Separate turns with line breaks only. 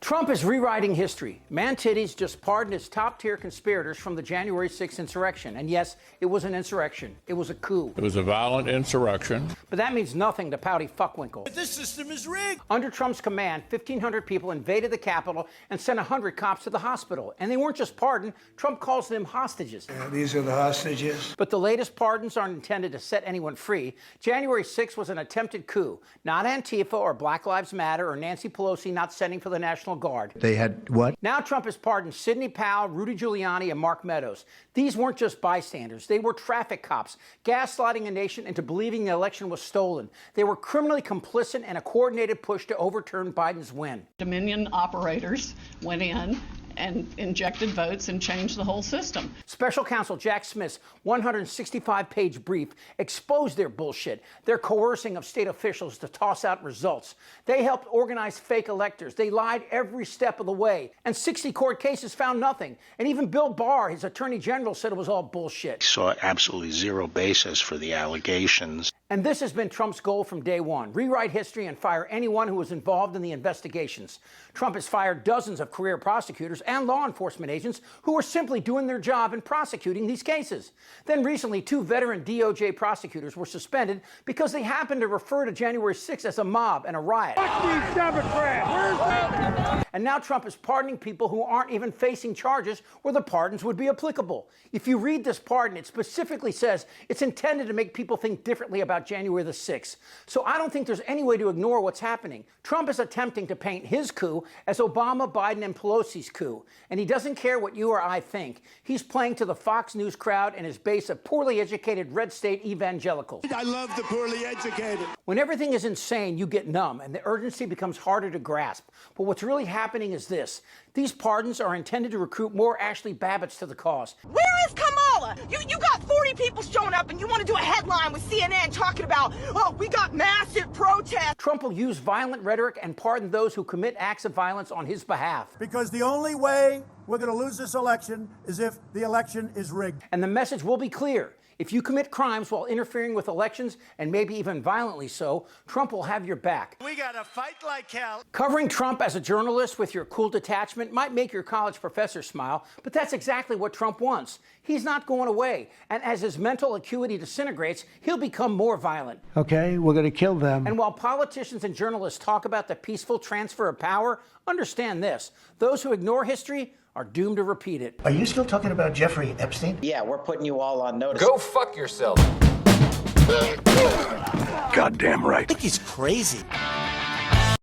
Trump is rewriting history. Man-titties just pardoned his top-tier conspirators from the January 6th insurrection. And yes, it was an insurrection. It was a coup.
It was a violent insurrection.
But that means nothing to Pouty Fuckwinkle.
But this system is rigged.
Under Trump's command, 1,500 people invaded the Capitol and sent 100 cops to the hospital. And they weren't just pardoned. Trump calls them hostages.
These are the hostages.
But the latest pardons aren't intended to set anyone free. January 6th was an attempted coup. Not Antifa or Black Lives Matter or Nancy Pelosi not sending for the National Guard.
They had what?
Now Trump has pardoned Sidney Powell, Rudy Giuliani, and Mark Meadows. These weren't just bystanders. They were traffic cops, gaslighting a nation into believing the election was stolen. They were criminally complicit in a coordinated push to overturn Biden's win.
Dominion operators went in and injected votes and changed the whole system.
Special counsel Jack Smith's 165-page brief exposed their bullshit, their coercing of state officials to toss out results. They helped organize fake electors. They lied every step of the way. And 60 court cases found nothing. And even Bill Barr, his attorney general, said it was all bullshit.
He saw absolutely zero basis for the allegations.
And this has been Trump's goal from day one: rewrite history and fire anyone who was involved in the investigations. Trump has fired dozens of career prosecutors and law enforcement agents who were simply doing their job in prosecuting these cases. Then recently, 2 veteran DOJ prosecutors were suspended because they happened to refer to January 6th as a mob and a riot.
Fuck these Democrats. Where's that?
And now Trump is pardoning people who aren't even facing charges where the pardons would be applicable. If you read this pardon, it specifically says it's intended to make people think differently about January the 6th. So I don't think there's any way to ignore what's happening. Trump is attempting to paint his coup as Obama, Biden, and Pelosi's coup. And he doesn't care what you or I think. He's playing to the Fox News crowd and his base of poorly educated red state evangelicals.
I love the poorly educated.
When everything is insane, you get numb, and the urgency becomes harder to grasp. But what's really happening is this. These pardons are intended to recruit more Ashley Babbitts to the cause.
Where is Kamala? You got 40 people showing up, and you want to do a headline with CNN talking about, oh, we got massive protests.
Trump will use violent rhetoric and pardon those who commit acts of violence on his behalf.
Because the only way we're going to lose this election is if the election is rigged.
And the message will be clear. If you commit crimes while interfering with elections, and maybe even violently so, Trump will have your back.
We got to fight like hell.
Covering Trump as a journalist with your cool detachment might make your college professor smile, but that's exactly what Trump wants. He's not going away. And as his mental acuity disintegrates, he'll become more violent.
Okay, we're going to kill them.
And while politicians and journalists talk about the peaceful transfer of power, understand this: those who ignore history are doomed to repeat it.
Are you still talking about Jeffrey Epstein?
Yeah, we're putting you all on notice.
Go fuck yourself.
Goddamn right.
I think he's crazy.